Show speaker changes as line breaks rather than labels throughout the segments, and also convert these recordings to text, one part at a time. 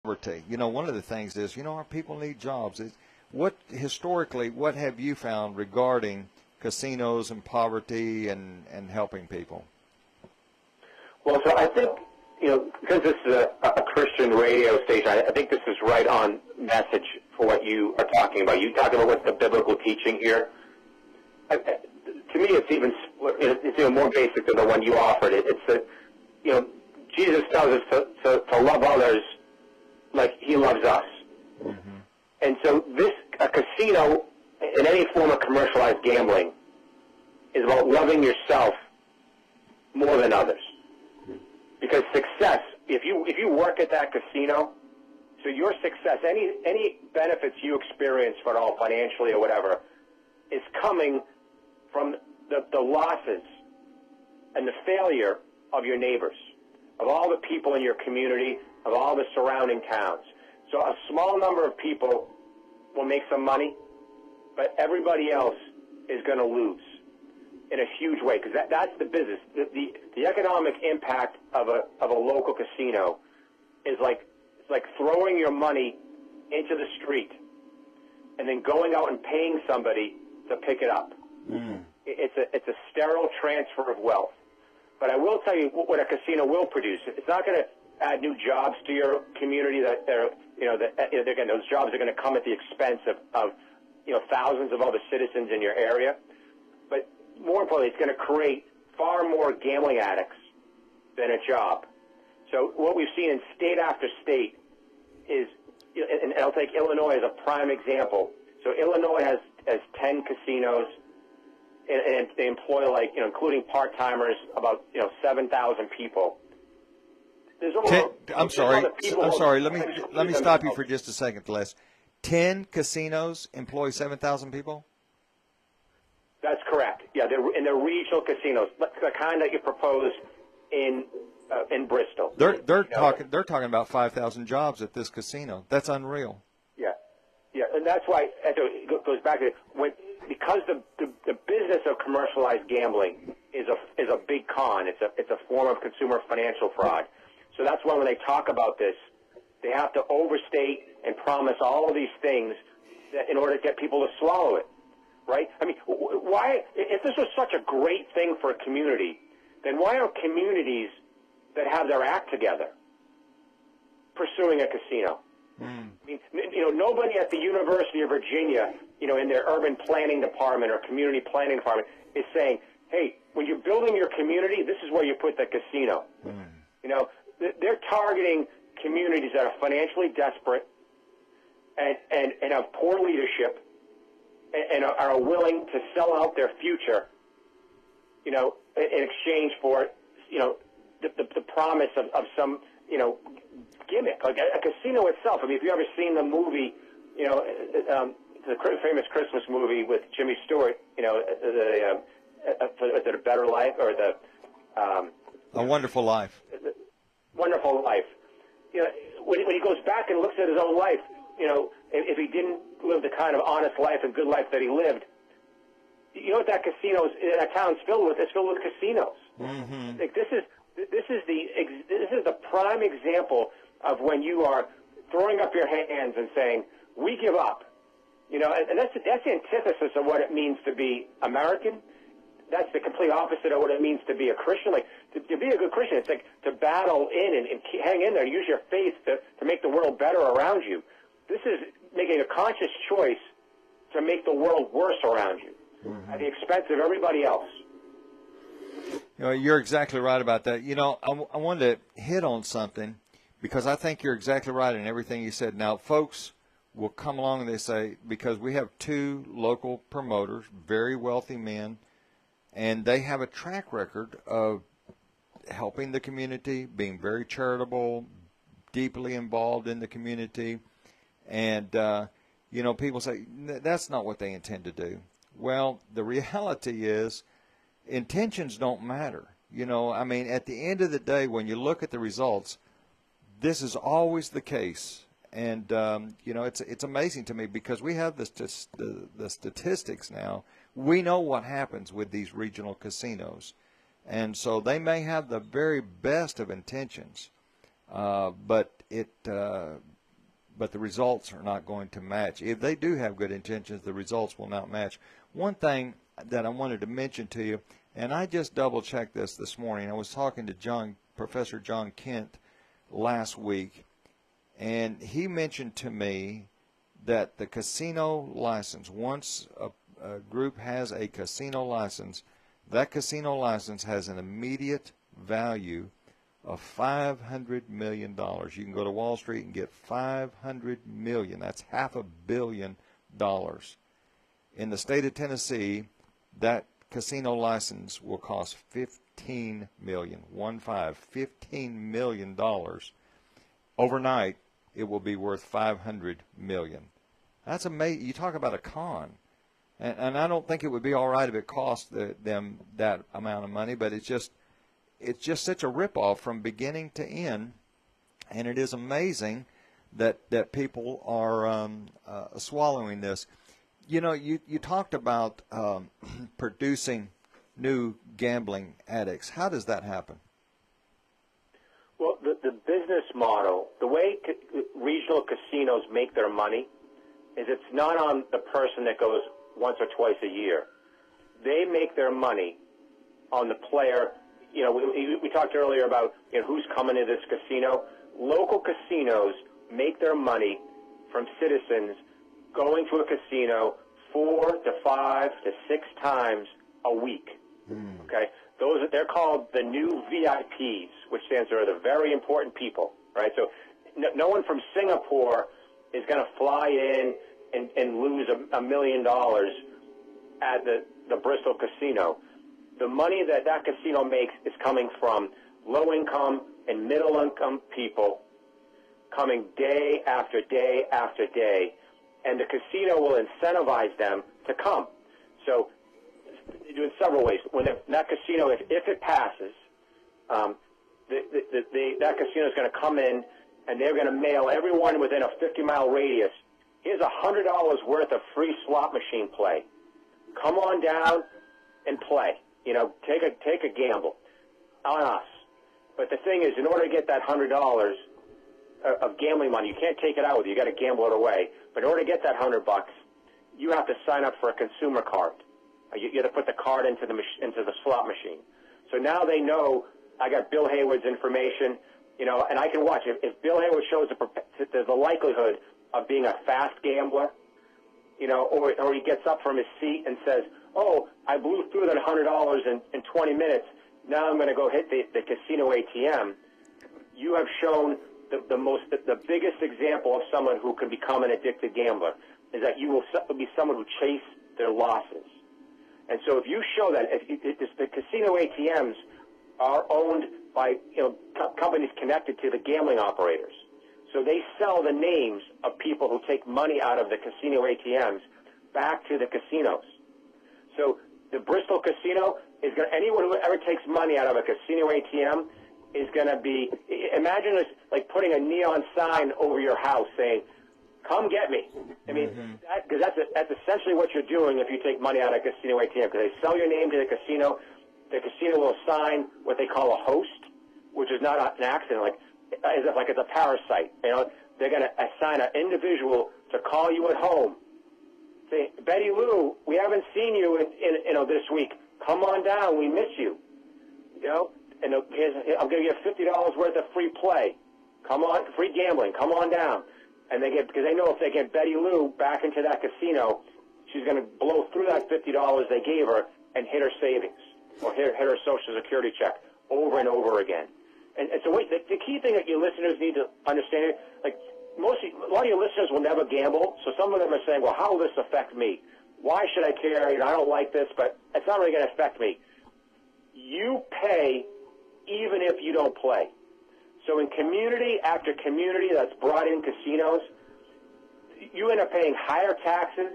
poverty. One of the things is, our people need jobs. Historically, what have you found regarding casinos and poverty and helping people?
Well, so I think, because this is a Christian radio station, I think this is right on message for what you are talking about. You talking about what's the biblical teaching here. To me, it's even more basic than the one you offered. It's that, Jesus tells us to love others like he loves us. Mm-hmm. And so a casino in any form of commercialized gambling is about loving yourself more than others. Because success, if you work at that casino, so your success, any benefits you experience at all financially or whatever, is coming from the losses and the failure of your neighbors, of all the people in your community, of all the surrounding towns. So a small number of people will make some money, but everybody else is going to lose in a huge way, because that's the business. The economic impact of a local casino is like throwing your money into the street and then going out and paying somebody to pick it up. Mm. It's a sterile transfer of wealth. But I will tell you what a casino will produce. It's not going to add new jobs to your community. Again, those jobs are going to come at the expense of thousands of other citizens in your area. But more importantly, it's going to create far more gambling addicts than a job. So what we've seen in state after state is, and I'll take Illinois as a prime example. So Illinois has 10 casinos, and they employ, including part-timers, about 7,000 people.
I'm sorry. Let me stop you for just a second, Les. 10 casinos employ 7,000 people?
That's correct. Yeah, they're regional casinos, the kind that you proposed in Bristol.
They're talking about 5,000 jobs at this casino. That's unreal.
Yeah, and that's why it goes back to because the business of commercialized gambling is a big con. It's a form of consumer financial fraud. So that's why when they talk about this, they have to overstate and promise all of these things in order to get people to swallow it, right? I mean, why? If this was such a great thing for a community, then why aren't communities that have their act together pursuing a casino? Mm. I mean, nobody at the University of Virginia, in their urban planning department or community planning department is saying, hey, when you're building your community, this is where you put the casino. Mm. They're targeting communities that are financially desperate and have poor leadership and are willing to sell out their future, in exchange for, the promise of some, gimmick. Like a casino itself. I mean, if you've ever seen the movie, the famous Christmas movie with Jimmy Stewart, is it A Better Life or
A Wonderful Life?
Wonderful Life. When he goes back and looks at his own life, if he didn't live the kind of honest life and good life that he lived, what that that town's filled with? It's filled with casinos. Mm-hmm. Like this is the prime example of when you are throwing up your hands and saying, "We give up." And that's the antithesis of what it means to be American. That's the complete opposite of what it means to be a Christian. Like, to be a good Christian, it's like to battle in and hang in there, use your faith to make the world better around you. This is making a conscious choice to make the world worse around you, mm-hmm. at the expense of everybody else.
You're exactly right about that. I wanted to hit on something because I think you're exactly right in everything you said. Now, folks will come along and they say, because we have two local promoters, very wealthy men, and they have a track record of helping the community, being very charitable, deeply involved in the community. And, people say, that's not what they intend to do. Well, the reality is intentions don't matter. At the end of the day, when you look at the results, this is always the case. And, it's amazing to me because we have the statistics now. We know what happens with these regional casinos. And so they may have the very best of intentions, but but the results are not going to match. If they do have good intentions, the results will not match. One thing that I wanted to mention to you, and I just double-checked this morning. I was talking to Professor John Kent last week, and he mentioned to me that the casino license, once a group has a casino license, that casino license has an immediate value of $500 million. You can go to Wall Street and get $500 million. That's $500 million. In the state of Tennessee, that casino license will cost $15 million. $15 million. Overnight, it will be worth $500 million. That's amazing. You talk about a con. And I don't think it would be all right if it cost them that amount of money, but it's just such a ripoff from beginning to end, and it is amazing that people are swallowing this. You know, you talked about producing new gambling addicts. How does that happen?
Well, the business model, the way regional casinos make their money is it's not on the person that goes once or twice a year. They make their money on the player. You know, we talked earlier about, you know, who's coming to this casino. Local casinos make their money from citizens going to a casino 4 to 5 to 6 times a week. Okay, they're called the new VIPs, which stands for the very important people, right? So no one from Singapore is going to fly in and lose $1 million at the Bristol casino. The money that casino makes is coming from low-income and middle-income people coming day after day after day, and the casino will incentivize them to come. So they do it several ways. When that casino, if it passes, that casino is going to come in, and they're going to mail everyone within a 50-mile radius, here's $100 worth of free slot machine play. Come on down and play. You know, take a gamble on us. But the thing is, in order to get that $100 of gambling money, you can't take it out with you. You got to gamble it away. But in order to get that $100, you have to sign up for a consumer card. You have to put the card into the slot machine. So now they know I got Bill Hayward's information, you know, and I can watch. If Bill Hayward shows there's a likelihood of being a fast gambler, you know, or he gets up from his seat and says, "Oh, I blew through that $100 in 20 minutes. Now I'm going to go hit the casino ATM." You have shown the biggest example of someone who can become an addicted gambler is that you will be someone who chase their losses. And so if you show that, if the casino ATMs are owned by, you know, companies connected to the gambling operators, so they sell the names of people who take money out of the casino ATMs back to the casinos. So the Bristol casino is going to, anyone who ever takes money out of a casino ATM is going to be, imagine it's like putting a neon sign over your house saying, "Come get me." I mean, because that's essentially what you're doing if you take money out of a casino ATM, because they sell your name to the casino. The casino will assign what they call a host, which is not an accident, as if it's a parasite. You know, they're going to assign an individual to call you at home. Say, "Betty Lou, we haven't seen you in this week. Come on down. We miss you." You know, and I'm going to give $50 worth of free play. Come on, free gambling. Come on down. And because they know if they get Betty Lou back into that casino, she's going to blow through that $50 they gave her and hit her savings or hit her Social Security check over and over again. And so the key thing that your listeners need to understand, a lot of your listeners will never gamble, so some of them are saying, "Well, how will this affect me? Why should I care? You know, I don't like this, but it's not really going to affect me." You pay even if you don't play. So in community after community that's brought in casinos, you end up paying higher taxes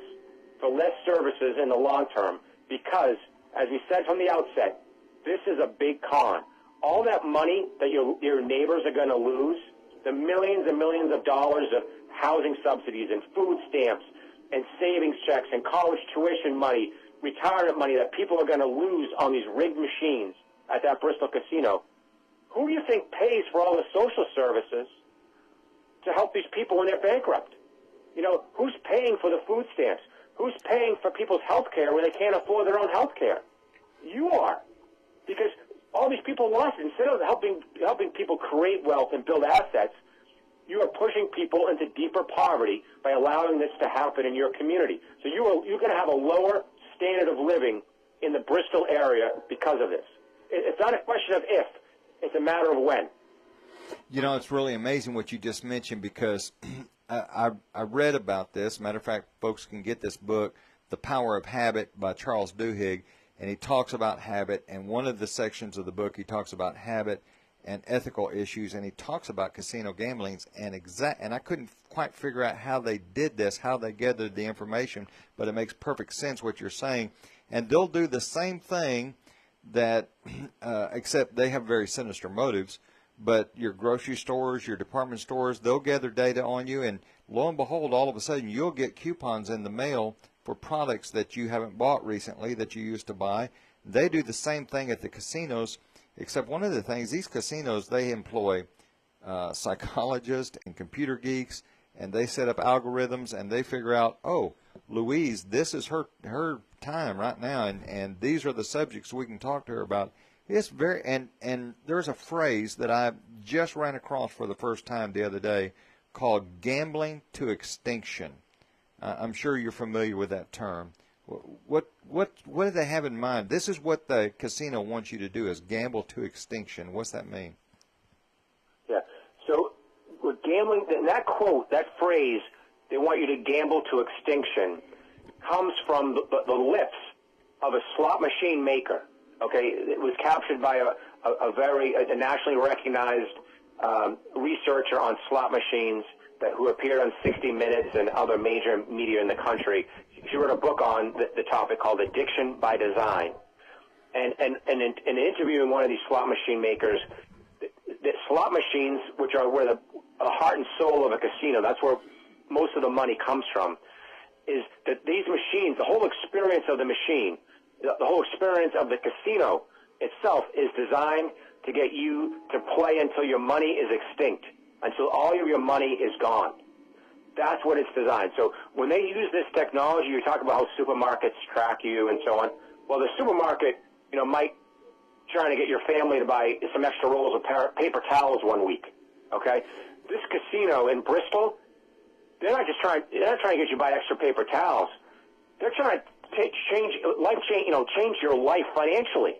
for less services in the long term because, as we said from the outset, this is a big con. All that money that your neighbors are going to lose, the millions and millions of dollars of housing subsidies and food stamps and savings checks and college tuition money, retirement money that people are going to lose on these rigged machines at that Bristol casino, who do you think pays for all the social services to help these people when they're bankrupt? You know, who's paying for the food stamps? Who's paying for people's health care when they can't afford their own health care? You are. Because all these people lost. Instead of helping people create wealth and build assets, you are pushing people into deeper poverty by allowing this to happen in your community. So you're going to have a lower standard of living in the Bristol area because of this. It's not a question of if, it's a matter of when.
You know, it's really amazing what you just mentioned, because I read about this. Matter of fact, folks can get this book, The Power of Habit by Charles Duhigg, and he talks about habit. And one of the sections of the book, he talks about habit and ethical issues, and he talks about casino gambling, and I couldn't quite figure out how they did this, how they gathered the information, but it makes perfect sense what you're saying. And they'll do the same thing that, except they have very sinister motives, but your grocery stores, your department stores, they'll gather data on you, and lo and behold, all of a sudden you'll get coupons in the mail for products that you haven't bought recently that you used to buy. They do the same thing at the casinos. Except one of the things, these casinos, they employ psychologists and computer geeks, and they set up algorithms, and they figure out, oh, Louise, this is her time right now, and these are the subjects we can talk to her about. It's very, and there's a phrase that I just ran across for the first time the other day called gambling to extinction. I'm sure you're familiar with that term. What do they have in mind? This is what the casino wants you to do, is gamble to extinction. What's that mean?
Yeah. So with gambling, that quote, that phrase, they want you to gamble to extinction, comes from the lips of a slot machine maker. Okay, it was captured by a nationally recognized researcher on slot machines who appeared on 60 Minutes and other major media in the country. She wrote a book on the topic called Addiction by Design. And in interviewing one of these slot machine makers, the slot machines, which are where the heart and soul of a casino, that's where most of the money comes from, is that these machines, the whole experience of the machine, the whole experience of the casino itself is designed to get you to play until your money is extinct, until all of your money is gone. That's what it's designed. So when they use this technology, you talk about how supermarkets track you and so on. Well, the supermarket, might trying to get your family to buy some extra rolls of paper towels one week. Okay, this casino in Bristol, they're not trying to get you to buy extra paper towels. They're trying to change your life financially.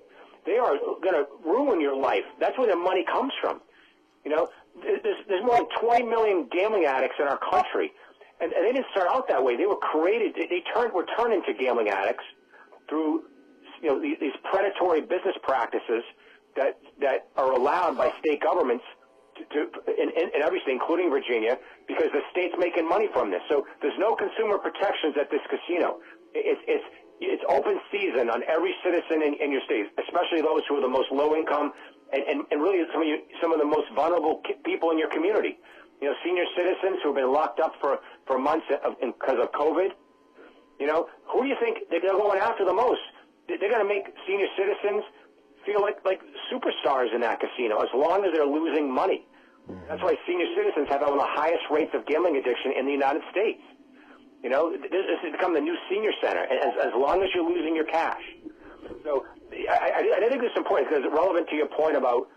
They are going to ruin your life. That's where their money comes from. There's more than 20 million gambling addicts in our country, and they didn't start out that way. They were created. Were turned into gambling addicts through these predatory business practices that are allowed by state governments in every state, including Virginia, because the state's making money from this. So there's no consumer protections at this casino. It's open season on every citizen in your state, especially those who are the most low income and really some of the most vulnerable people in your community. Senior citizens who have been locked up for months because of COVID. Who do you think they're going after the most? They're going to make senior citizens feel like superstars in that casino as long as they're losing money. That's why senior citizens have one of the highest rates of gambling addiction in the United States. This has become the new senior center, as long as you're losing your cash. So I think this is important because it's relevant to your point about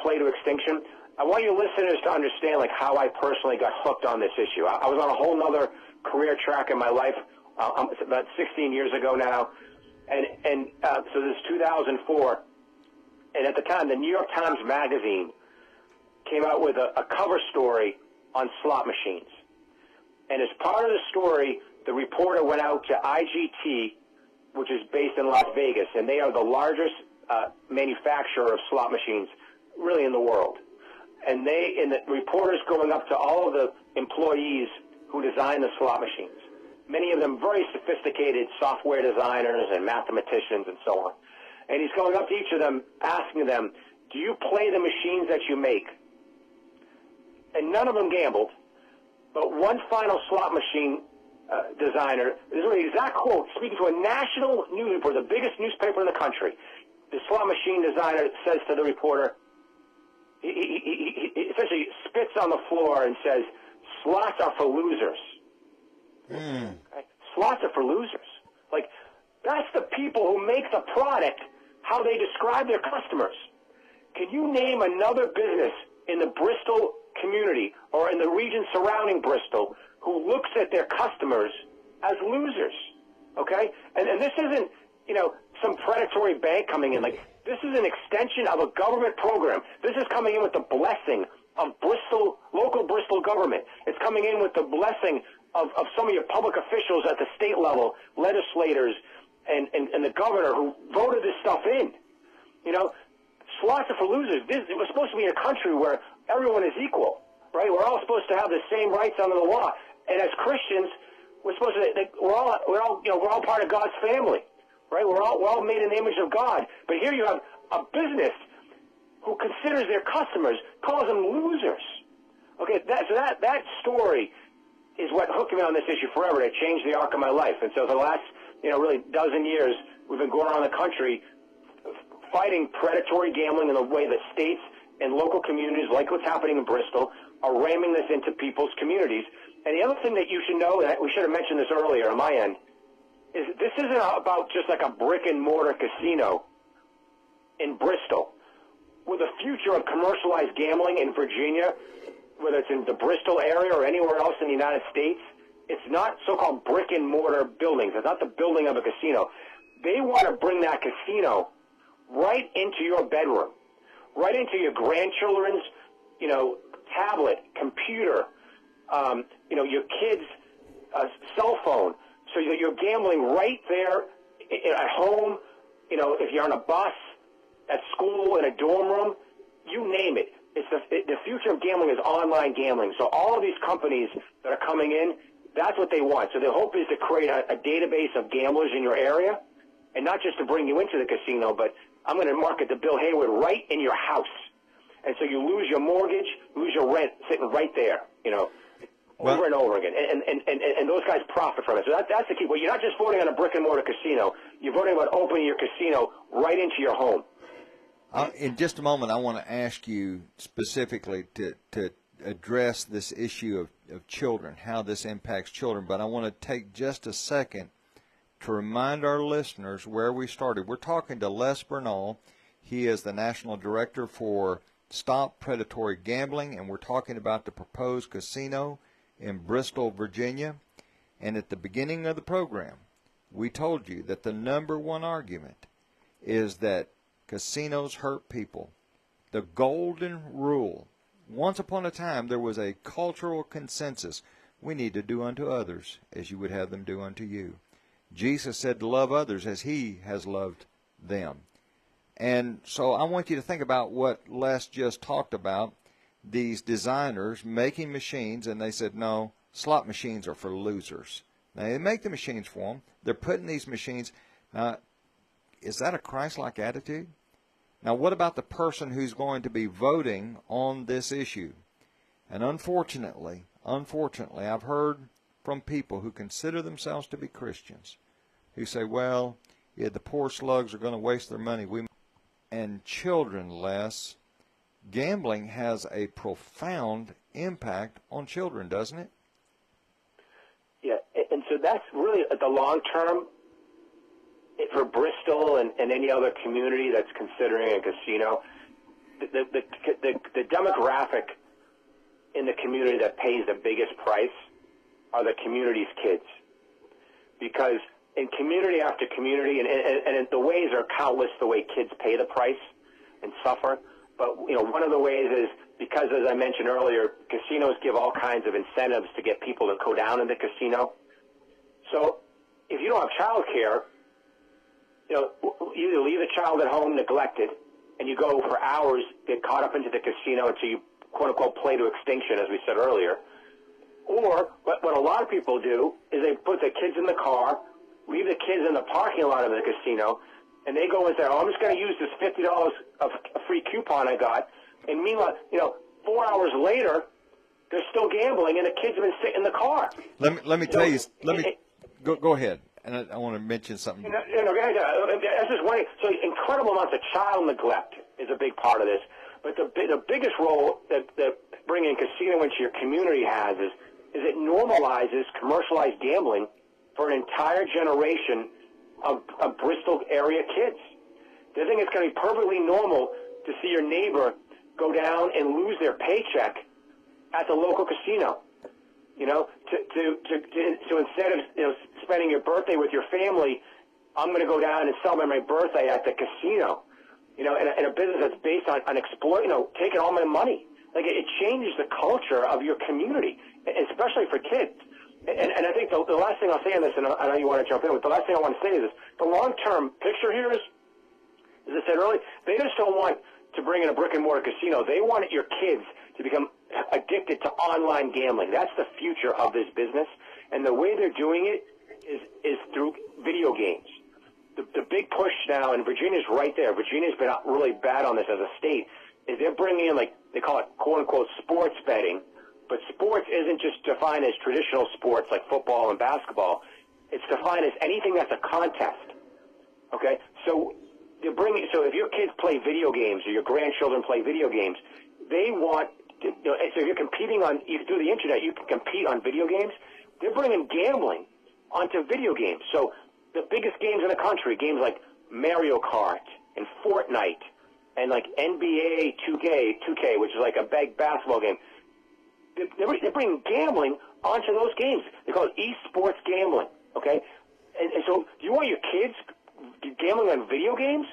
play to extinction. I want your listeners to understand how I personally got hooked on this issue. I was on a whole other career track in my life about 16 years ago now, and so this is 2004. And at the time, the New York Times Magazine came out with a cover story on slot machines. And as part of the story, the reporter went out to IGT, which is based in Las Vegas, and they are the largest manufacturer of slot machines really in the world. And the reporters going up to all of the employees who design the slot machines, many of them very sophisticated software designers and mathematicians and so on. And he's going up to each of them, asking them, do you play the machines that you make? And none of them gambled, but one final slot machine designer, this is the exact quote, speaking to a national news reporter, the biggest newspaper in the country. The slot machine designer says to the reporter, he essentially spits on the floor and says, slots are for losers. Okay? Slots are for losers. Like, that's the people who make the product, how they describe their customers. Can you name another business in the Bristol community or in the region surrounding Bristol who looks at their customers as losers? Okay? And this isn't, some predatory bank coming in. Like, this is an extension of a government program. This is coming in with the blessing of Bristol, local Bristol government. It's coming in with the blessing of some of your public officials at the state level, legislators, and the governor who voted this stuff in. Slots are for losers. We're supposed to be in a country where everyone is equal, right? We're all supposed to have the same rights under the law. And as Christians, we're supposed to. We're all part of God's family, right? We're all made in the image of God. But here you have a business who considers their customers, calls them losers. Okay, so that story is what hooked me on this issue forever. It changed the arc of my life. And so for the last, really dozen years, we've been going around the country fighting predatory gambling in the way that states and local communities, like what's happening in Bristol, are ramming this into people's communities. And the other thing that you should know, and we should have mentioned this earlier on my end, is this isn't about just like a brick-and-mortar casino in Bristol. With the future of commercialized gambling in Virginia, whether it's in the Bristol area or anywhere else in the United States, it's not so-called brick-and-mortar buildings. It's not the building of a casino. They want to bring that casino right into your bedroom, right into your grandchildren's, tablet, computer, your kid's cell phone. So you're gambling right there at home, if you're on a bus, at school, in a dorm room, you name it. It's the future of gambling is online gambling. So all of these companies that are coming in, that's what they want. So the hope is to create a database of gamblers in your area, and not just to bring you into the casino, but I'm going to market the Bill Haywood right in your house. And so you lose your mortgage, lose your rent sitting right there, over and over again. And those guys profit from it. So that's the key. Well, you're not just voting on a brick-and-mortar casino. You're voting about opening your casino right into your home.
In just a moment, I want to ask you specifically to address this issue of children, how this impacts children. But I want to take just a second to remind our listeners where we started. We're talking to Les Bernal. He is the National Director for Stop Predatory Gambling, and we're talking about the proposed casino in Bristol, Virginia. And at the beginning of the program, we told you that the number one argument is that casinos hurt people. The golden rule. Once upon a time, there was a cultural consensus. We need to do unto others as you would have them do unto you. Jesus said to love others as he has loved them. And so I want you to think about what Les just talked about, these designers making machines, and they said, no, slot machines are for losers. Now, they make the machines for them. They're putting these machines. Now, is that a Christ-like attitude? Now, what about the person who's going to be voting on this issue? And unfortunately, I've heard from people who consider themselves to be Christians who say, well, yeah, the poor slugs are going to waste their money. And children, Les, gambling has a profound impact on children, doesn't it?
Yeah, and so that's really the long term for Bristol and any other community that's considering a casino. The demographic in the community that pays the biggest price are the community's kids. Because in community after community, and the ways are countless the way kids pay the price and suffer. But, one of the ways is because, as I mentioned earlier, casinos give all kinds of incentives to get people to go down in the casino. So if you don't have child care, you either leave the child at home neglected and you go for hours, get caught up into the casino until you, quote-unquote, play to extinction, as we said earlier. Or what a lot of people do is they put the kids in the car, leave the kids in the parking lot of the casino, and they go and say, I'm just going to use this $50 of a free coupon I got. And meanwhile, 4 hours later, they're still gambling, and the kids have been sitting in the car.
Let me tell you. Go ahead. And I want to mention something.
That's just one. So incredible amounts of child neglect is a big part of this. But the biggest role that bringing casino into your community has is
is it normalizes commercialized gambling for an entire generation of Bristol area kids. They think it's going to be perfectly normal to see your neighbor go down and lose their paycheck at the local casino. You know, so instead of spending your birthday with your family, I'm going to go down and celebrate my birthday at the casino. You know, in a business that's based on exploiting, taking all my money. Like, it changes the culture of your community, especially for kids. And I think the last thing I'll say on this, and I know you want to jump in, but the last thing I want to say is this: the long-term picture here is, as I said earlier, they just don't want to bring in a brick-and-mortar casino. They want your kids to become addicted to online gambling. That's the future of this business, and the way they're doing it is through video games. The big push now, and Virginia's right there. Virginia's been really bad on this as a state. Is they're bringing in, like, they call it quote-unquote sports betting, but sports isn't just defined as traditional sports like football and basketball. It's defined as anything that's a contest. Okay, so they're bringing. So if your kids play video games or your grandchildren play video games, they want. So if you're competing on, you through the internet, you can compete on video games. They're bringing gambling onto video games. So the biggest games in the country, games like Mario Kart and Fortnite and like NBA 2K, which is like a big basketball game. They're bringing gambling onto those games. They call it esports gambling, okay? And so do you want your kids gambling on video games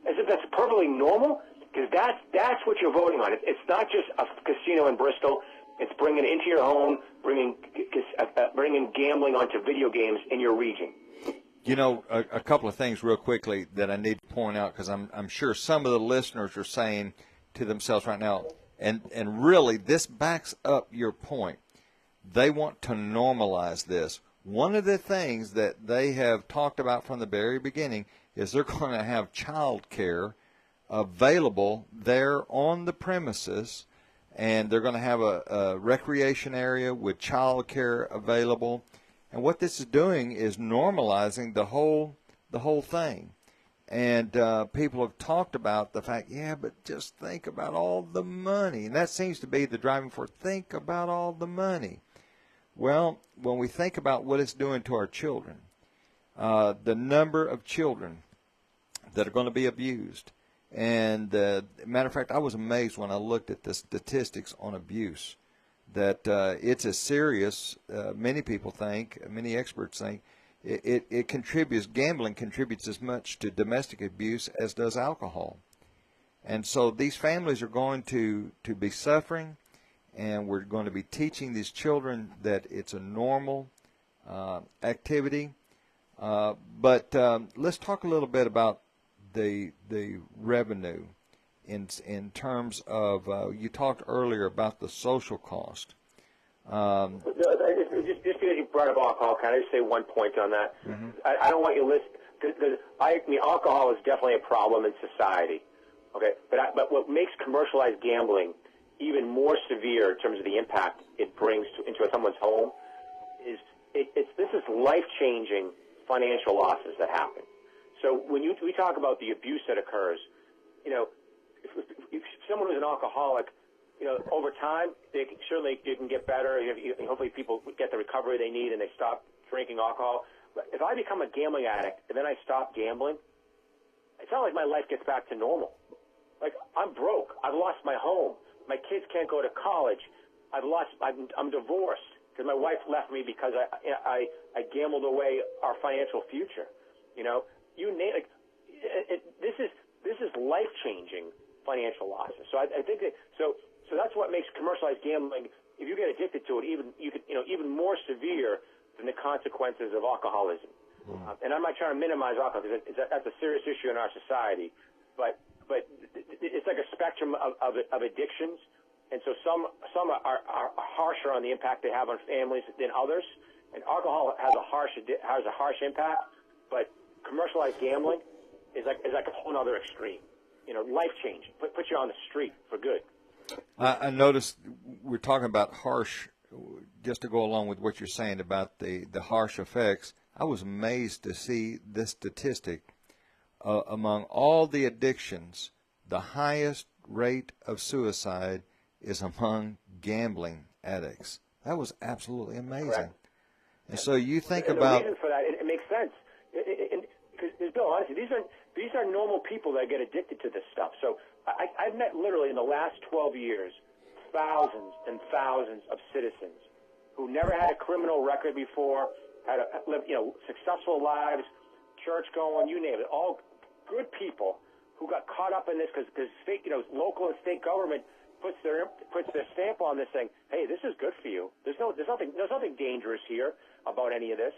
as if that's perfectly normal? Because that's what you're voting on. It's not just a casino in Bristol. It's bringing it into your home, bringing gambling onto video games in your region.
You know, a couple of things real quickly that I need to point out, because I'm sure some of the listeners are saying to themselves right now, and really this backs up your point. They want to normalize this. One of the things that they have talked about from the very beginning is they're going to have child care available there on the premises, and they're going to have a recreation area with child care available. And what this is doing is normalizing the whole thing. And people have talked about the fact, yeah, but just think about all the money. And that seems to be the driving force. Think about all the money. Well, when we think about what it's doing to our children, the number of children that are going to be abused. And matter of fact, I was amazed when I looked at the statistics on abuse, that it's as serious, many people think, many experts think, it contributes, gambling contributes as much to domestic abuse as does alcohol. And so these families are going to be suffering, and we're going to be teaching these children that it's a normal activity. But let's talk a little bit about the revenue in terms of, you talked earlier about the social cost.
Just because you brought up alcohol, can I just say one point on that? Mm-hmm. I don't want you to listen, because I mean, alcohol is definitely a problem in society, okay? But what makes commercialized gambling even more severe in terms of the impact it brings into someone's home is this is life-changing financial losses that happen. So when we talk about the abuse that occurs, you know, if someone who's an alcoholic, you know, over time, they can get better. Hopefully people get the recovery they need and they stop drinking alcohol. But if I become a gambling addict and then I stop gambling, it's not like my life gets back to normal. Like, I'm broke. I've lost my home. My kids can't go to college. I'm divorced because my wife left me because I gambled away our financial future. You know, you name it. This is life-changing financial losses. So I think that so that's what makes commercialized gambling, if you get addicted to it, even more severe than the consequences of alcoholism. Mm. And I'm not trying to minimize alcohol, because that's a serious issue in our society. But it's like a spectrum of addictions, and so some are harsher on the impact they have on families than others. And alcohol has a harsh impact, but commercialized gambling is like a whole other extreme. You know, life-changing. Put you on the street for good.
I noticed we're talking about harsh, just to go along with what you're saying about the harsh effects. I was amazed to see this statistic. Among all the addictions, the highest rate of suicide is among gambling addicts. That was absolutely amazing.
Correct.
And so you think
and
about
the reason for that, it makes sense. Because Bill, honestly, these are normal people that get addicted to this stuff. So I've met literally in the last 12 years thousands and thousands of citizens who never had a criminal record before, had lived successful lives, church going, you name it, all good people who got caught up in this because local and state government puts their stamp on this thing. Hey, this is good for you. There's nothing dangerous here about any of this.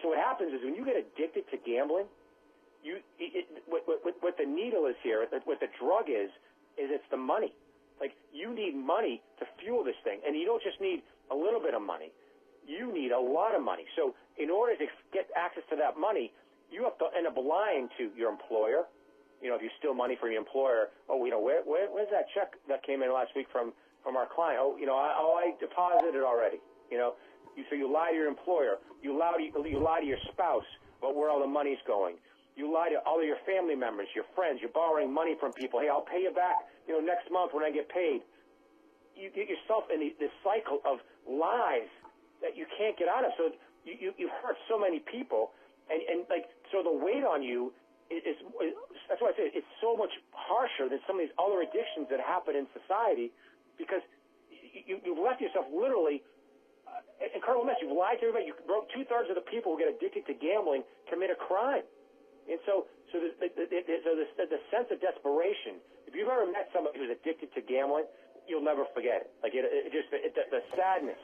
So what happens is when you get addicted to gambling, what the needle is here, what the drug is it's the money. Like, you need money to fuel this thing, and you don't just need a little bit of money. You need a lot of money. So in order to get access to that money, you have to end up lying to your employer. If you steal money from your employer, where's that check that came in last week from our client? I deposited already. So you lie to your employer. You lie to your spouse about where all the money's going. You lie to all of your family members, your friends. You're borrowing money from people. Hey, I'll pay you back, next month when I get paid. You get yourself in this cycle of lies that you can't get out of. So you've hurt so many people, and so the weight on you is that's why I say it's so much harsher than some of these other addictions that happen in society, because you've left yourself literally incredible mess. You've lied to everybody. You broke 2/3 of the people who get addicted to gambling commit a crime. And so the sense of desperation. If you've ever met somebody who's addicted to gambling, you'll never forget it. Like the sadness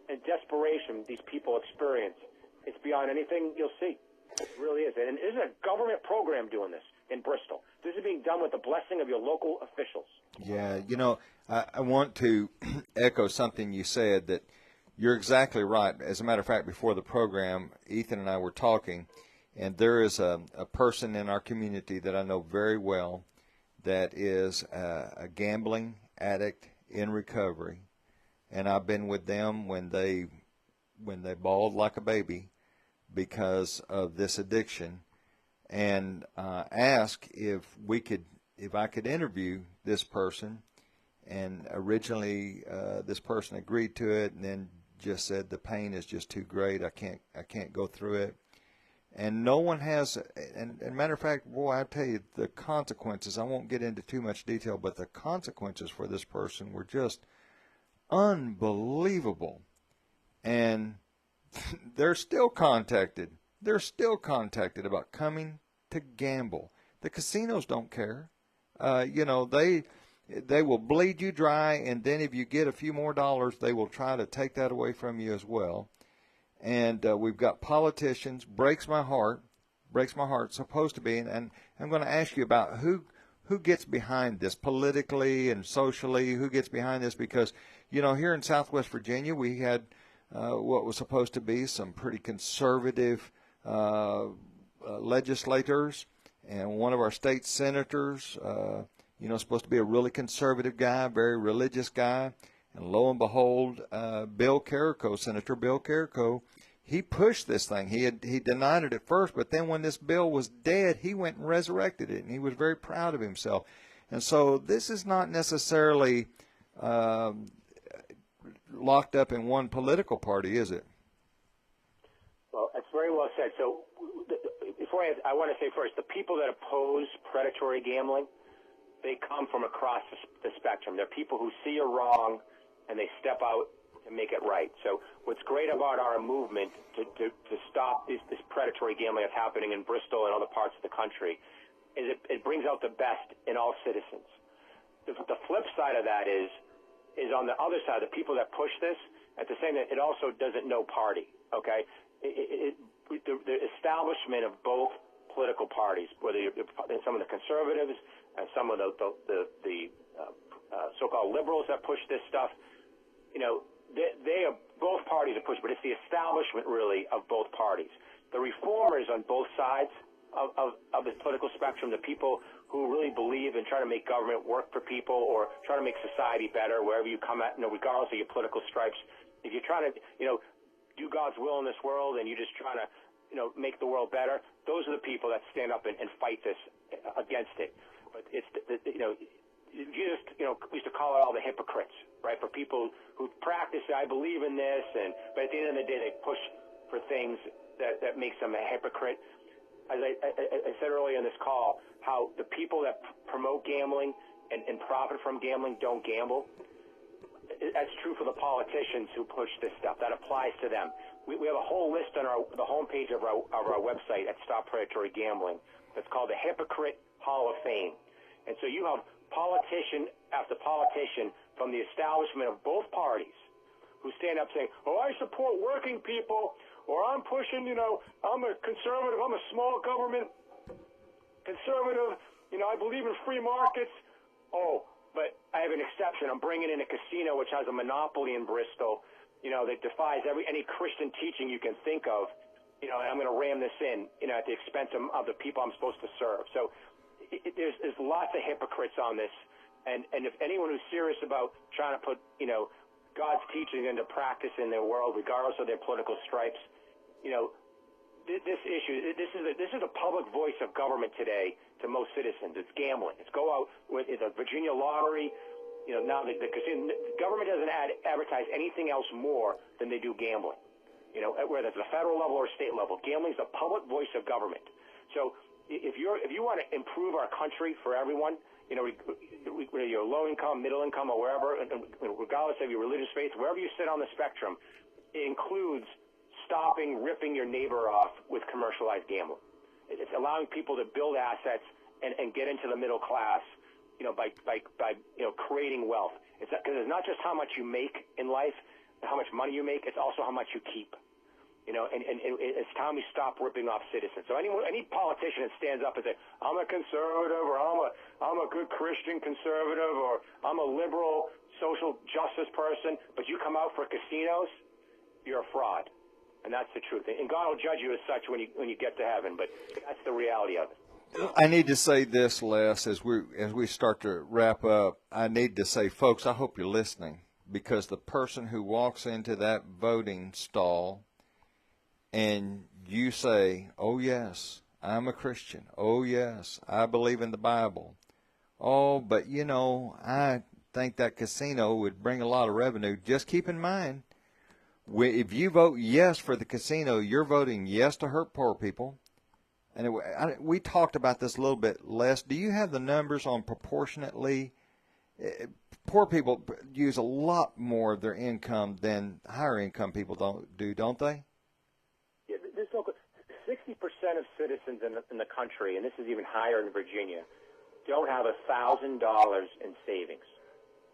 and desperation these people experience, it's beyond anything you'll see. It really is. And this is a government program doing this in Bristol. This is being done with the blessing of your local officials.
Yeah, I want to echo something you said, that you're exactly right. As a matter of fact, before the program, Ethan and I were talking, and there is a person in our community that I know very well that is a gambling addict in recovery, and I've been with them when they bawled like a baby because of this addiction, and asked if I could interview this person, and originally this person agreed to it, and then just said the pain is just too great. I can't go through it. And no one has, and matter of fact, boy, I tell you, the consequences, I won't get into too much detail, but the consequences for this person were just unbelievable. And they're still contacted. They're still contacted about coming to gamble. The casinos don't care. They will bleed you dry, and then if you get a few more dollars, they will try to take that away from you as well. And we've got politicians, breaks my heart, supposed to be, and I'm going to ask you about who gets behind this politically and socially, who gets behind this, because, here in Southwest Virginia, we had what was supposed to be some pretty conservative legislators, and one of our state senators, supposed to be a really conservative guy, very religious guy. And lo and behold, Senator Bill Carrico, he pushed this thing. He denied it at first, but then when this bill was dead, he went and resurrected it, and he was very proud of himself. And so this is not necessarily locked up in one political party, is it?
Well, that's very well said. So before I want to say first, the people that oppose predatory gambling, they come from across the spectrum. They're people who see a wrong, and they step out to make it right. So what's great about our movement to stop this predatory gambling that's happening in Bristol and other parts of the country is it brings out the best in all citizens. The flip side of that is on the other side, the people that push this, at the same time, it also doesn't know party, okay? The establishment of both political parties, whether some of the conservatives and some of the so-called liberals that push this stuff, they are both parties are pushed, but it's the establishment really of both parties. The reformers on both sides of the political spectrum, the people who really believe in trying to make government work for people or trying to make society better wherever you come at, regardless of your political stripes. If you're trying to, do God's will in this world and you're just trying to, make the world better, those are the people that stand up and fight this against it. But it's, Jesus, we used to call it all the hypocrites, right? For people who practice, I believe in this, but at the end of the day, they push for things that makes them a hypocrite. As I said earlier in this call, how the people that promote gambling and profit from gambling don't gamble. That's true for the politicians who push this stuff. That applies to them. We have a whole list on the homepage of our website at Stop Predatory Gambling that's called the Hypocrite Hall of Fame. And so you have politician after politician from the establishment of both parties who stand up saying, oh, I support working people, or I'm pushing, I'm a conservative, I'm a small government conservative, I believe in free markets. Oh, but I have an exception. I'm bringing in a casino which has a monopoly in Bristol, that defies any Christian teaching you can think of, and I'm going to ram this in, at the expense of the people I'm supposed to serve. So there's lots of hypocrites on this, and if anyone who's serious about trying to put, God's teaching into practice in their world, regardless of their political stripes, this issue, this is a public voice of government today to most citizens. It's gambling. It's go out with a Virginia lottery. Now the government doesn't advertise anything else more than they do gambling. Whether it's the federal level or state level, gambling is a public voice of government. So if you want to improve our country for everyone, whether you're low income, middle income, or wherever, regardless of your religious faith, wherever you sit on the spectrum, it includes stopping ripping your neighbor off with commercialized gambling. It's allowing people to build assets and get into the middle class, by creating wealth. Because it's not just how much you make in life, how much money you make, it's also how much you keep. And it's time we stop ripping off citizens. So any politician that stands up and says, I'm a conservative, or I'm a good Christian conservative, or I'm a liberal social justice person, but you come out for casinos, you're a fraud. And that's the truth. And God will judge you as such when you get to heaven, but that's the reality of it.
I need to say this, Les, as we start to wrap up. I need to say, folks, I hope you're listening, because the person who walks into that voting stall and you say, oh, yes, I'm a Christian. Oh, yes, I believe in the Bible. Oh, but, I think that casino would bring a lot of revenue. Just keep in mind, if you vote yes for the casino, you're voting yes to hurt poor people. And we talked about this a little bit, Les. Do you have the numbers on proportionately? Poor people use a lot more of their income than higher income people don't they?
Yeah, there's 60% of citizens in the country, and this is even higher in Virginia, don't have $1,000 in savings.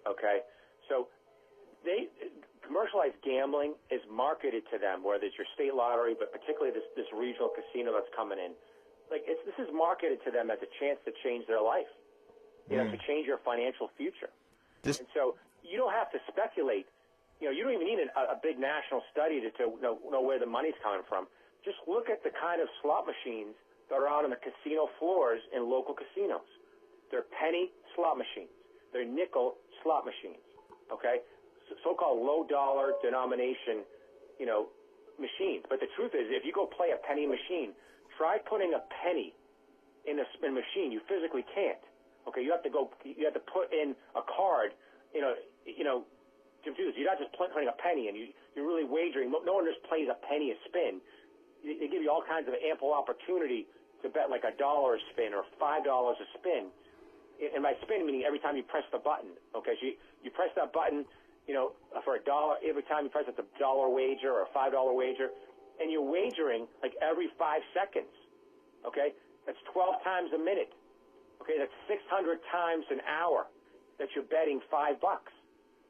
Okay, so commercialized gambling is marketed to them, whether it's your state lottery, but particularly this regional casino that's coming in. This is marketed to them as a chance to change their life, to change your financial future. And so you don't have to speculate. You don't even need a big national study to know where the money's coming from. Just look at the kind of slot machines that are out on the casino floors in local casinos. They're penny slot machines. They're nickel slot machines. Okay, so-called low-dollar denomination, machines. But the truth is, if you go play a penny machine, try putting a penny in a machine. You physically can't. Okay, you have to put in a card. Confused. You're not just putting a penny in. You're really wagering. No one just plays a penny a spin. They give you all kinds of ample opportunity to bet like $1 a spin or $5 a spin. And by spin, meaning every time you press the button. Okay, so you press that button, for $1 every time you press it's $1 wager or a $5 wager, and you're wagering like every 5 seconds. Okay, that's 12 times a minute. Okay, that's 600 times an hour that you're betting $5.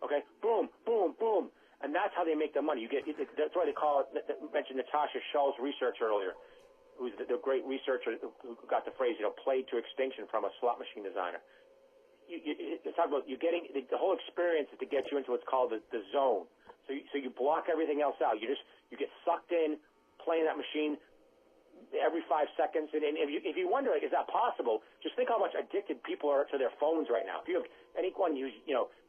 Okay, boom, boom, boom, and that's how they make their money. That's why they call it. Mentioned Natasha Shull's research earlier, who's the great researcher who got the phrase, played to extinction from a slot machine designer. It's talking about you getting the whole experience is to get you into what's called the zone. So you block everything else out. You get sucked in playing that machine every 5 seconds. And if you wonder, is that possible? Just think how much addicted people are to their phones right now. If you have anyone who's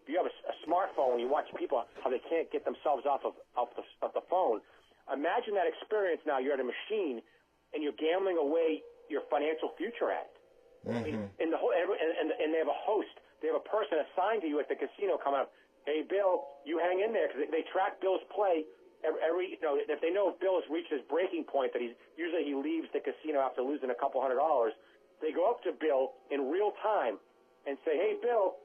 if you have a smartphone, you watch people how they can't get themselves off of the phone. Imagine that experience. Now you're at a machine and you're gambling away your financial future at it. Mm-hmm. And they have a host they have a person assigned to you at the casino coming up. Hey, Bill, you hang in there, because they track Bill's play every, if they know if Bill has reached his breaking point, that he leaves the casino after losing a couple $100, they go up to Bill in real time and say, hey, Bill,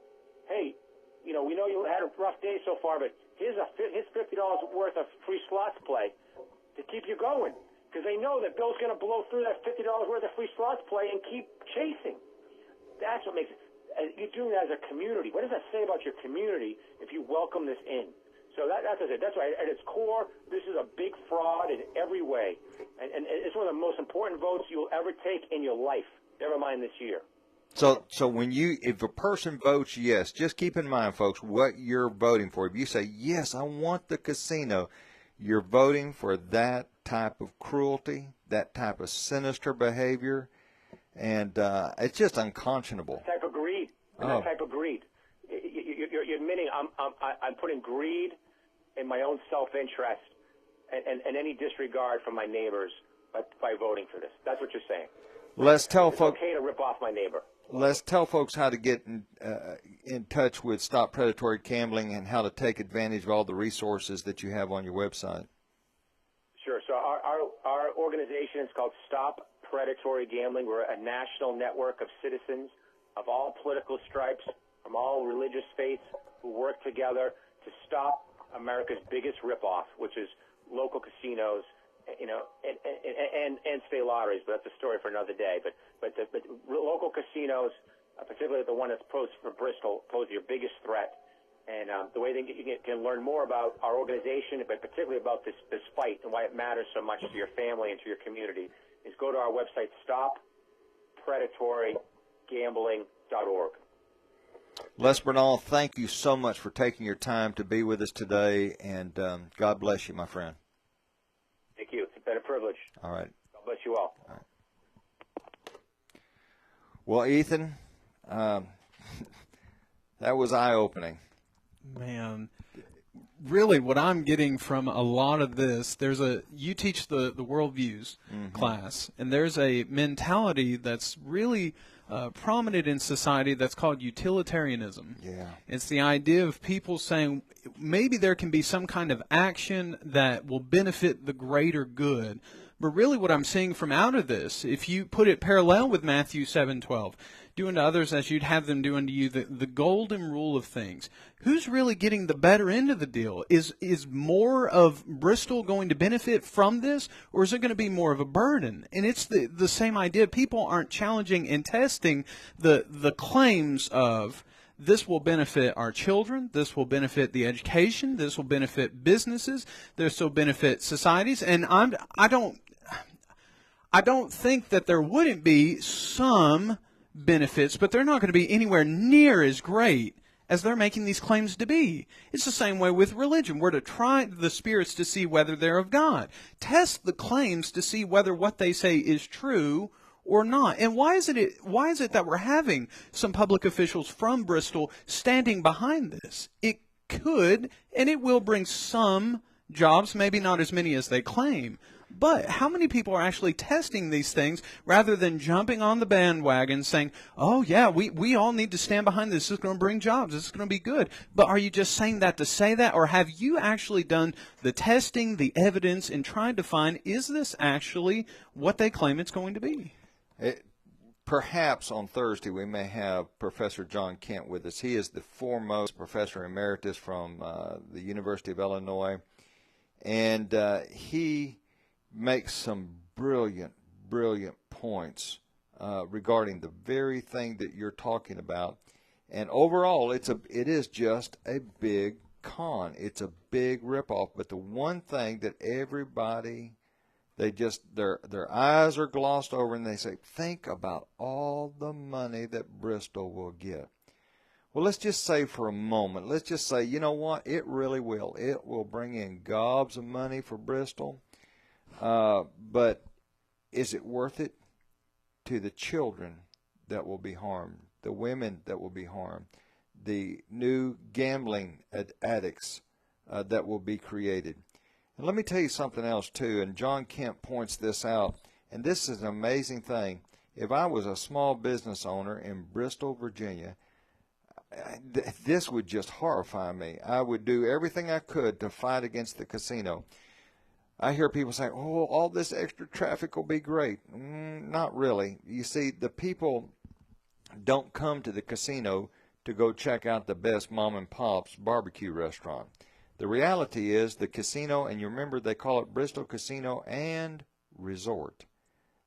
hey, we know you had a rough day so far, but here's his $50 worth of free slots play to keep you going, because they know that Bill's going to blow through that $50 worth of free slots play and keep chasing. That's what makes it. You're doing that as a community. What does that say about your community if you welcome this in? So that's it. That's why at its core, this is a big fraud in every way, and it's one of the most important votes you'll ever take in your life. Never mind this year.
So if a person votes yes, just keep in mind, folks, what you're voting for. If you say, yes, I want the casino, you're voting for that type of cruelty, that type of sinister behavior, and it's just unconscionable.
That type of greed. That type of greed. You're admitting I'm putting greed in my own self-interest and any disregard for my neighbors by voting for this. That's what you're saying.
Let's tell
it's
folks.
Okay to rip off my neighbor.
Let's tell folks how to get in touch with Stop Predatory Gambling and how to take advantage of all the resources that you have on your website.
Sure. So our organization is called Stop Predatory Gambling. We're a national network of citizens of all political stripes, from all religious faiths, who work together to stop America's biggest ripoff, which is local casinos, and state lotteries. But that's a story for another day. But local casinos, particularly the one that's posed for Bristol, pose your biggest threat. And the way that you can learn more about our organization, but particularly about this fight and why it matters so much to your family and to your community, is go to our website, stoppredatorygambling.org.
Les Bernal, thank you so much for taking your time to be with us today, and God bless you, my friend.
Thank you. It's been a privilege.
All right.
God bless you all.
All right. Well, Ethan, that was eye-opening.
Man, really what I'm getting from a lot of this, you teach the worldviews class, and there's a mentality that's really prominent in society that's called utilitarianism.
Yeah.
It's the idea of people saying maybe there can be some kind of action that will benefit the greater good. But really what I'm seeing from out of this, if you put it parallel with Matthew 7:12, do unto others as you'd have them do unto you, the golden rule of things. Who's really getting the better end of the deal? Is more of Bristol going to benefit from this, or is it going to be more of a burden? And it's the same idea. People aren't challenging and testing the claims of this will benefit our children, this will benefit the education, this will benefit businesses, this will benefit societies, and I don't think that there wouldn't be some benefits, but they're not going to be anywhere near as great as they're making these claims to be. It's the same way with religion. We're to try the spirits to see whether they're of God. Test the claims to see whether what they say is true or not. And why is it that we're having some public officials from Bristol standing behind this? It could and it will bring some jobs, maybe not as many as they claim. But how many people are actually testing these things rather than jumping on the bandwagon saying, oh, yeah, we all need to stand behind this. This is going to bring jobs. This is going to be good. But are you just saying that to say that? Or have you actually done the testing, the evidence, and tried to find, is this actually what they claim it's going to be?
Perhaps on Thursday we may have Professor John Kent with us. He is the foremost professor emeritus from the University of Illinois. And he makes some brilliant points regarding the very thing that you're talking about. And overall, it is just a big con. It's a big ripoff. But the one thing that everybody, their eyes are glossed over, and they say, think about all the money that Bristol will get. Well, let's just say for a moment, let's just say, you know what? It really will. It will bring in gobs of money for Bristol. But is it worth it to the children that will be harmed, the women that will be harmed, the new gambling addicts that will be created? And let me tell you something else, too, and John Kemp points this out, and this is an amazing thing. If I was a small business owner in Bristol, Virginia, this would just horrify me. I would do everything I could to fight against the casino. I hear people say, oh, all this extra traffic will be great. Not really. You see, the people don't come to the casino to go check out the best mom and pop's barbecue restaurant. The reality is the casino, and you remember they call it Bristol Casino and Resort.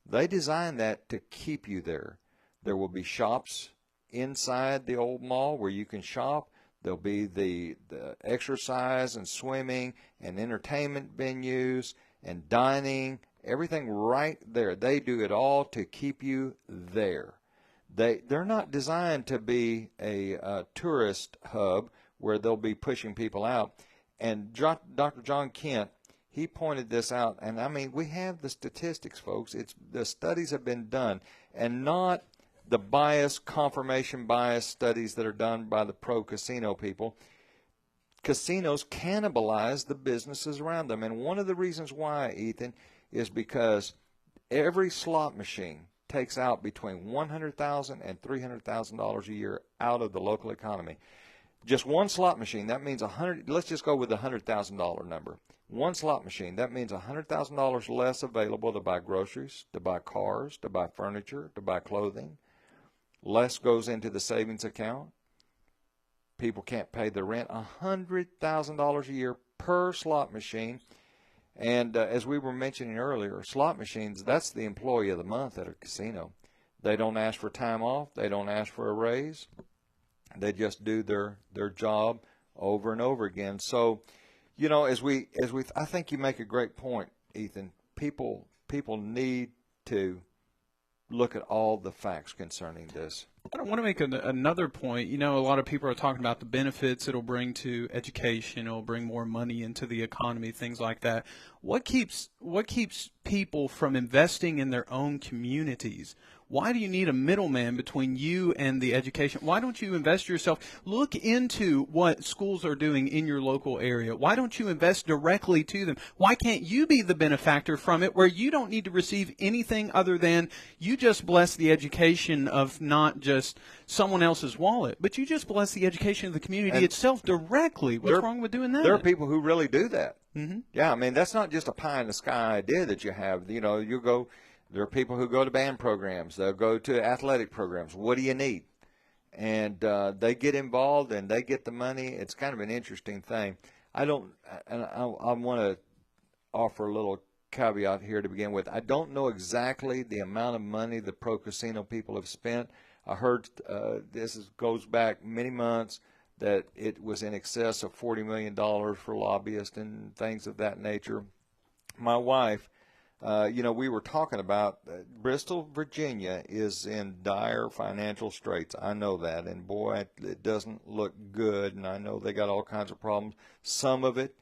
They designed that to keep you there. There will be shops inside the old mall where you can shop. There'll be the exercise and swimming and entertainment venues and dining, everything right there. They do it all to keep you there. They're not designed to be a tourist hub where they'll be pushing people out. And Dr. John Kent, he pointed this out. And, I mean, we have the statistics, folks. The studies have been done, and not the confirmation bias studies that are done by the pro-casino people. Casinos cannibalize the businesses around them. And one of the reasons why, Ethan, is because every slot machine takes out between $100,000 and $300,000 a year out of the local economy. Just one slot machine, that means let's just go with the $100,000 number. One slot machine, that means $100,000 less available to buy groceries, to buy cars, to buy furniture, to buy clothing. Less goes into the savings account. People can't pay their rent. $100,000 a year per slot machine. And as we were mentioning earlier, slot machines, that's the employee of the month at a casino. They don't ask for time off. They don't ask for a raise. They just do their job over and over again. So, you know, I think you make a great point, Ethan. People need to look at all the facts concerning this.
I want to make another point. You know, a lot of people are talking about the benefits it'll bring to education. It'll bring more money into the economy, things like that. What keeps people from investing in their own communities? Why do you need a middleman between you and the education? Why don't you invest yourself? Look into what schools are doing in your local area. Why don't you invest directly to them? Why can't you be the benefactor from it, where you don't need to receive anything other than you just bless the education of not just someone else's wallet, but you just bless the education of the community itself directly? What's wrong with doing that?
There are people who really do that.
Mm-hmm.
Yeah, I mean, that's not just a pie in the sky idea that you have. You know, there are people who go to band programs. They'll go to athletic programs. What do you need? And they get involved and they get the money. It's kind of an interesting thing. I want to offer a little caveat here to begin with. I don't know exactly the amount of money the pro-casino people have spent. I heard goes back many months that it was in excess of $40 million for lobbyists and things of that nature. My wife, we were talking about Bristol, Virginia is in dire financial straits. I know that. And boy, it doesn't look good. And I know they got all kinds of problems. Some of it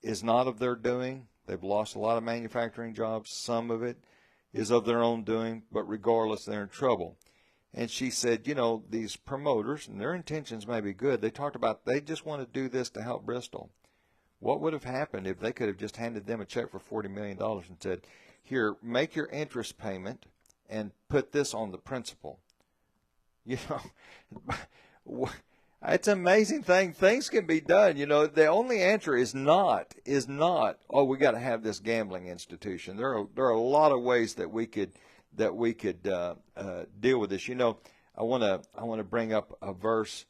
is not of their doing. They've lost a lot of manufacturing jobs. Some of it is of their own doing. But regardless, they're in trouble. And she said, you know, these promoters, and their intentions may be good. They talked about they just want to do this to help Bristol. What would have happened if they could have just handed them a check for $40 million and said, here, make your interest payment and put this on the principal? You know, it's an amazing thing. Things can be done. You know, the only answer is not, oh, we got to have this gambling institution. There are a lot of ways that we could deal with this. You know, I want to bring up a verse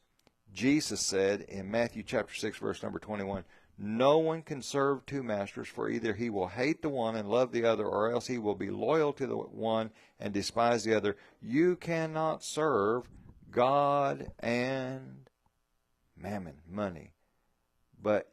Jesus said in Matthew chapter 6, verse number 21. No one can serve two masters, for either he will hate the one and love the other, or else he will be loyal to the one and despise the other. You cannot serve God and mammon, money. But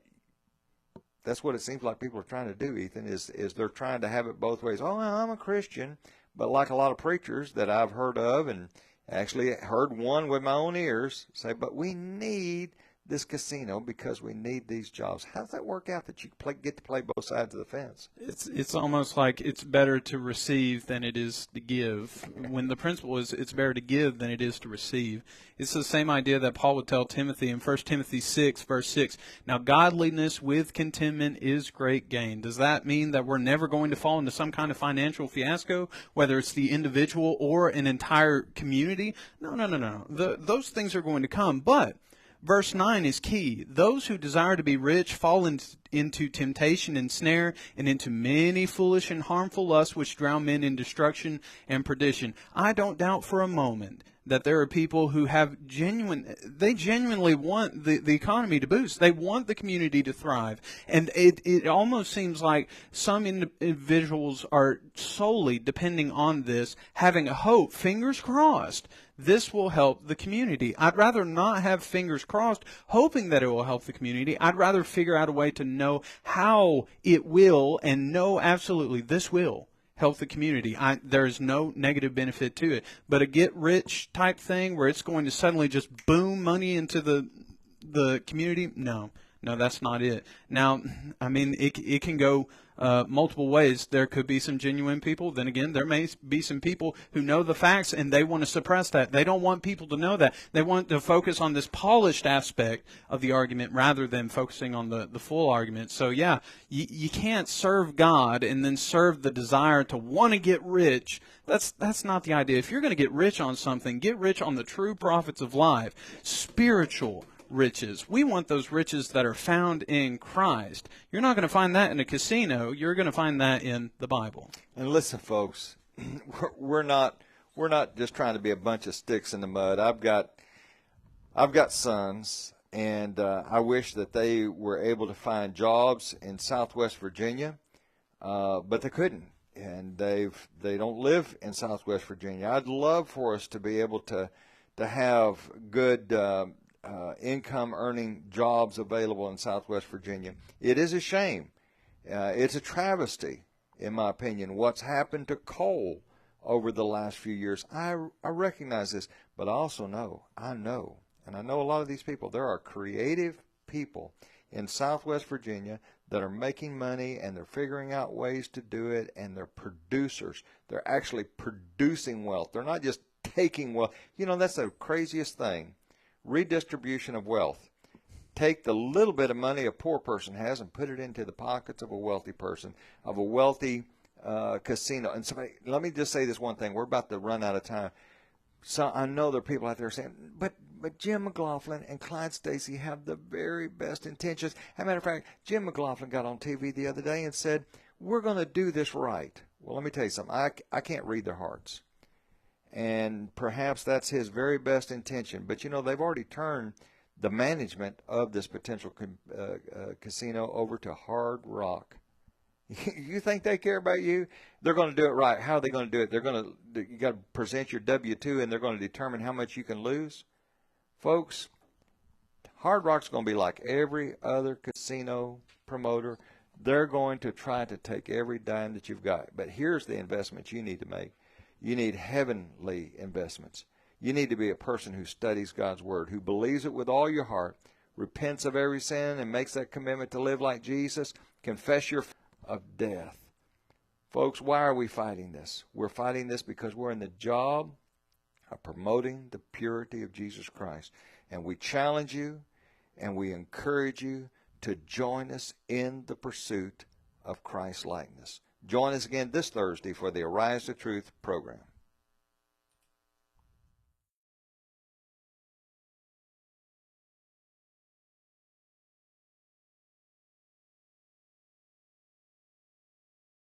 that's what it seems like people are trying to do, Ethan, is they're trying to have it both ways. Oh, I'm a Christian. But like a lot of preachers that I've heard of, and actually heard one with my own ears say, but we need this casino because we need these jobs. How does that work out that you get to play both sides of the fence?
It's almost like it's better to receive than it is to give. When the principle is it's better to give than it is to receive. It's the same idea that Paul would tell Timothy in 1 Timothy 6, verse 6. Now, godliness with contentment is great gain. Does that mean that we're never going to fall into some kind of financial fiasco, whether it's the individual or an entire community? No. Those things are going to come, but Verse 9 is key. Those who desire to be rich fall into temptation and snare, and into many foolish and harmful lusts which drown men in destruction and perdition. I don't doubt for a moment that there are people who have genuinely want the economy to boost. They want the community to thrive. And it almost seems like some individuals are solely depending on this, having a hope, fingers crossed, this will help the community. I'd rather not have fingers crossed, hoping that it will help the community. I'd rather figure out a way to know how it will, and know absolutely this will help the community. There's no negative benefit to it. But a get-rich type thing where it's going to suddenly just boom money into the community, no, that's not it. Now, I mean, it can go multiple ways. There could be some genuine people. Then again, there may be some people who know the facts and they want to suppress that. They don't want people to know that. They want to focus on this polished aspect of the argument rather than focusing on the full argument. So yeah, you can't serve God and then serve the desire to want to get rich. That's not the idea. If you're going to get rich on something, get rich on the true profits of life, spiritual riches. We want those riches that are found in Christ. You're not going to find that in a casino. You're going to find that in the Bible.
And listen, folks, we're not just trying to be a bunch of sticks in the mud. I've got sons, and I wish that they were able to find jobs in Southwest Virginia, but they couldn't, and they don't live in Southwest Virginia. I'd love for us to be able to have good income earning jobs available in Southwest Virginia. It is a shame. It's a travesty, in my opinion, what's happened to coal over the last few years. I recognize this, but I also know, and I know a lot of these people, there are creative people in Southwest Virginia that are making money, and they're figuring out ways to do it, and they're producers. They're actually producing wealth. They're not just taking wealth. You know, that's the craziest thing. Redistribution of wealth. Take the little bit of money a poor person has and put it into the pockets of a wealthy person, of a wealthy casino. And somebody, let me just say this one thing. We're about to run out of time. So I know there are people out there saying, but Jim McLaughlin and Clyde Stacy have the very best intentions. As a matter of fact, Jim McLaughlin got on TV the other day and said, we're going to do this right. Well, let me tell you something. I can't read their hearts. And perhaps that's his very best intention. But, you know, they've already turned the management of this potential casino over to Hard Rock. You think they care about you? They're going to do it right. How are they going to do it? You got to present your W-2, and they're going to determine how much you can lose. Folks, Hard Rock's going to be like every other casino promoter. They're going to try to take every dime that you've got. But here's the investment you need to make. You need heavenly investments. You need to be a person who studies God's Word, who believes it with all your heart, repents of every sin, and makes that commitment to live like Jesus, confess your of death. Folks, why are we fighting this? We're fighting this because we're in the job of promoting the purity of Jesus Christ. And we challenge you and we encourage you to join us in the pursuit of Christ likeness. Join us again this Thursday for the Arise to Truth program.